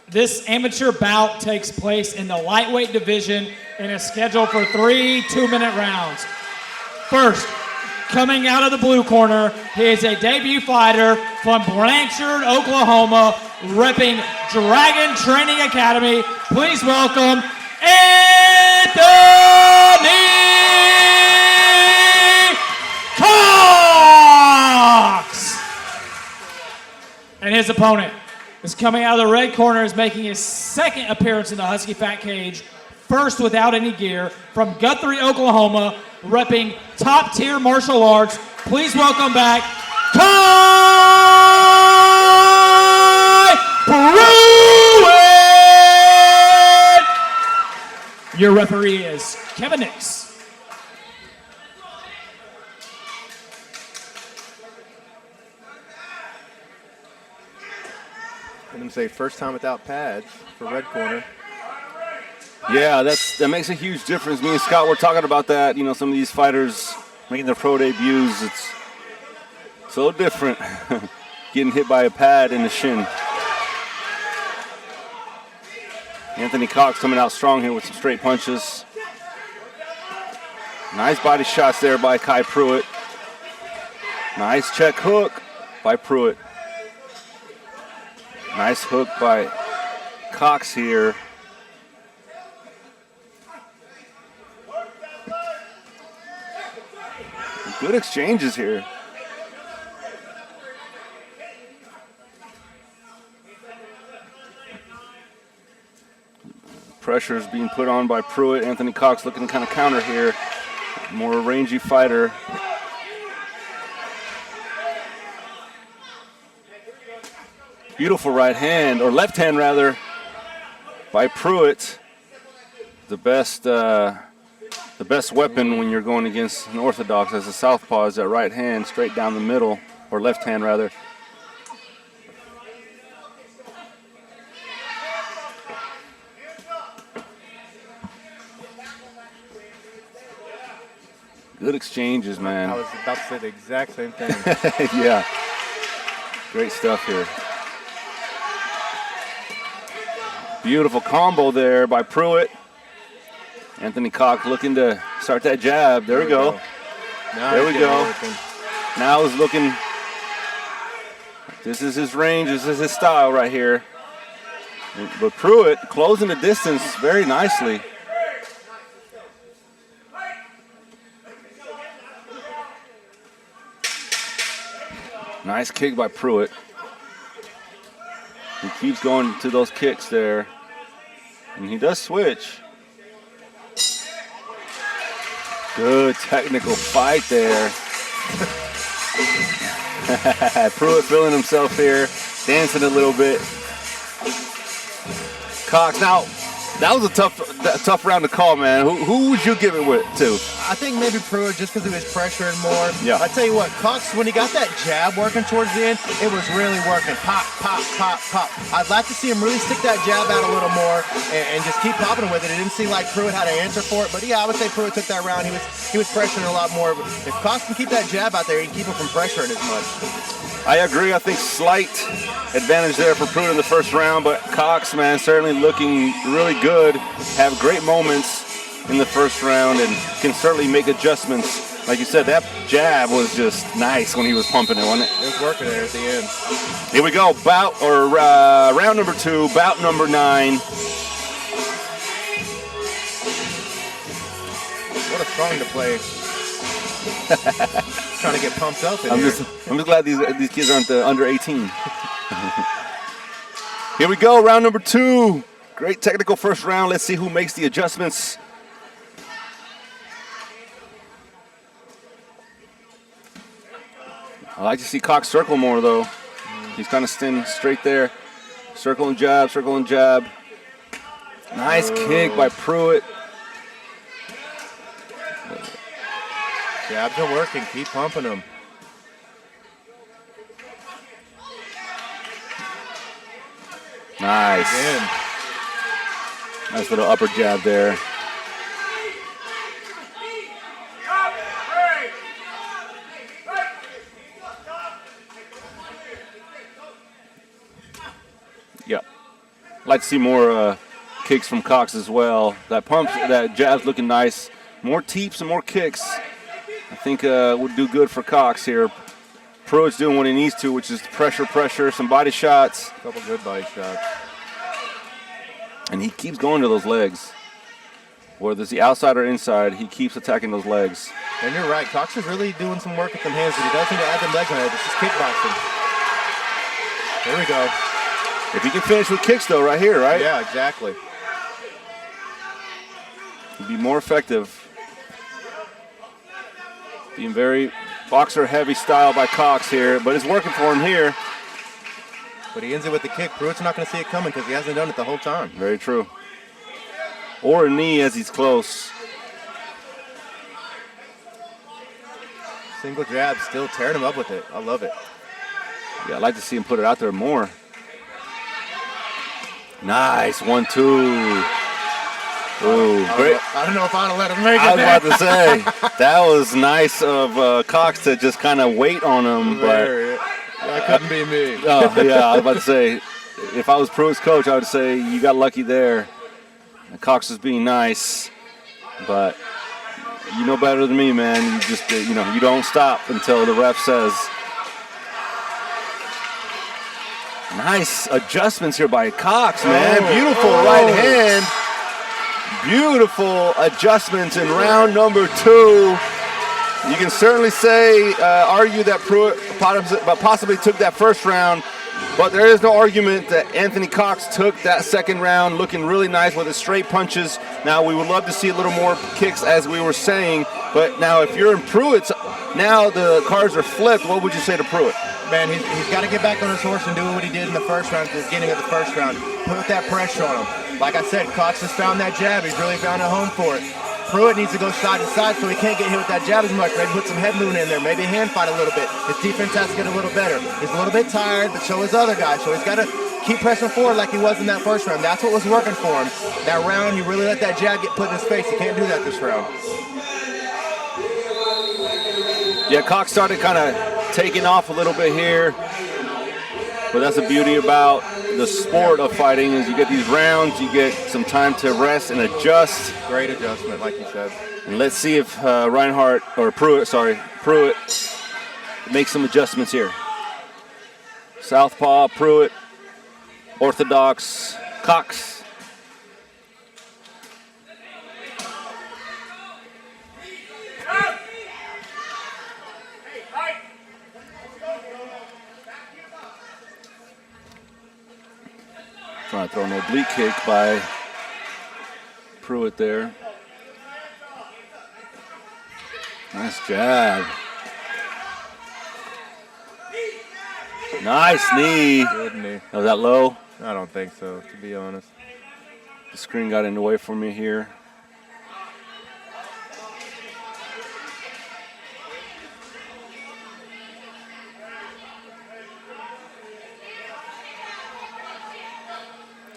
This amateur bout takes place in the lightweight division and is scheduled for 3 2-minute rounds. First, coming out of the blue corner, he is a debut fighter from Blanchard, Oklahoma, repping Dragon Training Academy. Please welcome Anthony Cox! And his opponent is coming out of the red corner, is making his second appearance in the Husky Fat Cage, first without any gear, from Guthrie, Oklahoma, repping top-tier martial arts. Please welcome back, Khy Prewitt! Your referee is Kevin Nix. Let him say first time without pads for red corner. Yeah, that makes a huge difference. Me and Scott were talking about that. You know, some of these fighters making their pro debuts, it's so different. Getting hit by a pad in the shin. Anthony Cox coming out strong here with some straight punches. Nice body shots there by Khy Prewitt. Nice check hook by Prewitt. Nice hook by Cox here. Good exchanges here. Pressure is being put on by Prewitt. Anthony Cox looking to kind of counter here. More rangy fighter. Beautiful right hand, or left hand rather, by Prewitt. The best weapon when you're going against an orthodox as a southpaw is that right hand straight down the middle, or left hand rather. Good exchanges, man. I was about to say the exact same thing. Yeah. Great stuff here. Beautiful combo there by Prewitt. Anthony Cox looking to start that jab. There we go. There we go. Now he's looking. This is his range. This is his style right here. But Prewitt closing the distance very nicely. Nice kick by Prewitt. He keeps going to those kicks there. And he does switch. Good technical fight there. Prewitt feeling himself here, dancing a little bit. Cox, now that was a tough round to call, man. Who would you give it to? I think maybe Prewitt just because he was pressuring more. Yeah. I tell you what, Cox, when he got that jab working towards the end, it was really working. Pop, pop, pop, pop. I'd like to see him really stick that jab out a little more and just keep popping with it. It didn't seem like Prewitt had an answer for it, but yeah, I would say Prewitt took that round. He was pressuring a lot more. If Cox can keep that jab out there, he can keep him from pressuring as much. I agree. I think slight advantage there for Prewitt in the first round, but Cox, man, certainly looking really good. Have great moments in the first round and can certainly make adjustments. Like you said, that jab was just nice when he was pumping it, wasn't it? It was working there at the end. Here we go, round number 2, bout number 9. What a song to play. Trying to get pumped up in I'm here. just glad these kids aren't under 18. Here we go, round number 2. Great technical first round. Let's see who makes the adjustments. I like to see Cox circle more, though. He's kind of standing straight there. Circle and jab, circle and jab. Nice kick by Prewitt. Jabs are working. Keep pumping them. Nice. Again. Nice little upper jab there. Yep. like to see more kicks from Cox as well. That jab's looking nice. More teeps and more kicks, I think would do good for Cox here. Prewitt's doing what he needs to, which is pressure, some body shots. A couple good body shots. And he keeps going to those legs. Whether it's the outside or inside, he keeps attacking those legs. And you're right, Cox is really doing some work with them hands, but he does need to add them legs on it. This is kickboxing. There we go. If he can finish with kicks, though, right here, right? Yeah, exactly. He'd be more effective. Being very boxer-heavy style by Cox here, but it's working for him here. But he ends it with the kick. Prewitt's not going to see it coming because he hasn't done it the whole time. Very true. Or a knee as he's close. Single jab, still tearing him up with it. I love it. Yeah, I'd like to see him put it out there more. Nice, 1-2. Ooh, great. I don't know if I'd have let him make it. I was about to say, that was nice of Cox to just kind of wait on him. But that couldn't be me. Oh, yeah, I was about to say, if I was Prewitt's coach, I would say you got lucky there. And Cox is being nice, but you know better than me, man. You just, you don't stop until the ref says. Nice adjustments here by Cox, man. Beautiful right hand. Beautiful adjustments in round number 2. You can certainly argue that Prewitt possibly took that first round, but there is no argument that Anthony Cox took that second round looking really nice with his straight punches. Now, we would love to see a little more kicks, as we were saying, but now if you're in Prewitt's, now the cards are flipped. What would you say to Prewitt? Man, he's got to get back on his horse and do what he did in the first round, at the beginning of the first round. Put that pressure on him. Like I said, Cox has found that jab. He's really found a home for it. Prewitt needs to go side to side so he can't get hit with that jab as much. Maybe put some head movement in there. Maybe hand fight a little bit. His defense has to get a little better. He's a little bit tired, but so is other guys. So he's got to keep pressing forward like he was in that first round. That's what was working for him. That round, he really let that jab get put in his face. He can't do that this round. Yeah, Cox started kind of taking off a little bit here. But that's the beauty about the sport of fighting is you get these rounds, you get some time to rest and adjust. Great adjustment, like you said. And let's see if Prewitt makes some adjustments here. Southpaw, Prewitt, orthodox, Cox. Trying to throw an oblique kick by Prewitt there. Nice jab. Nice knee. Good knee. Was that low? I don't think so, to be honest. The screen got in the way for me here.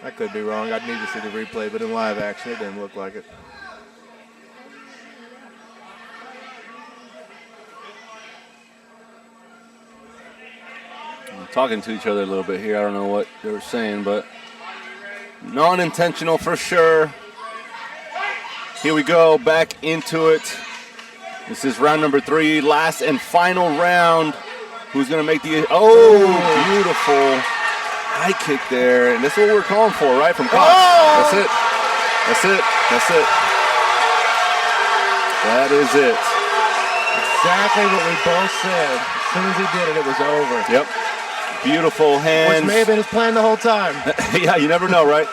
I could be wrong. I'd need to see the replay, but in live action, it didn't look like it. Talking to each other a little bit here. I don't know what they were saying, but non-intentional for sure. Here we go, back into it. This is round number 3, last and final round. Who's going to make the... Oh, beautiful high kick there. And that's what we're calling for, right, from Cox. That's it. That's it. That's it. That is it. Exactly what we both said. As soon as he did it, it was over. Yep. Beautiful hands. Which may have been his plan the whole time. Yeah, you never know, right?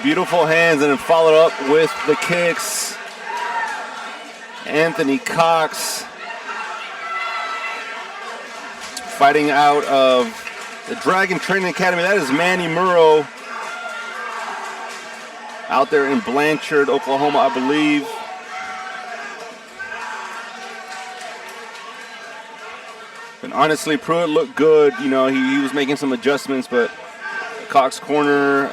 Beautiful hands, and then followed up with the kicks. Anthony Cox fighting out of the Dragon Training Academy. That is Manny Murrow out there in Blanchard, Oklahoma, I believe. And honestly, Prewitt looked good. You know, he was making some adjustments, but Cox corner,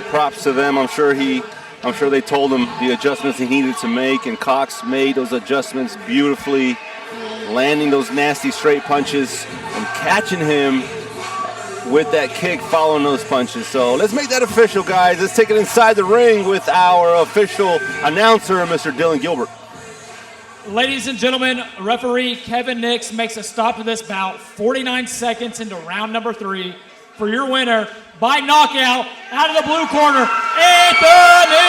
props to them. I'm sure they told him the adjustments he needed to make, and Cox made those adjustments beautifully, landing those nasty straight punches and catching him with that kick following those punches. So let's make that official, guys. Let's take it inside the ring with our official announcer, Mr. Dylan Gilbert. Ladies and gentlemen, referee Kevin Nix makes a stop to this bout 49 seconds into round number 3 for your winner by knockout out of the blue corner, Anthony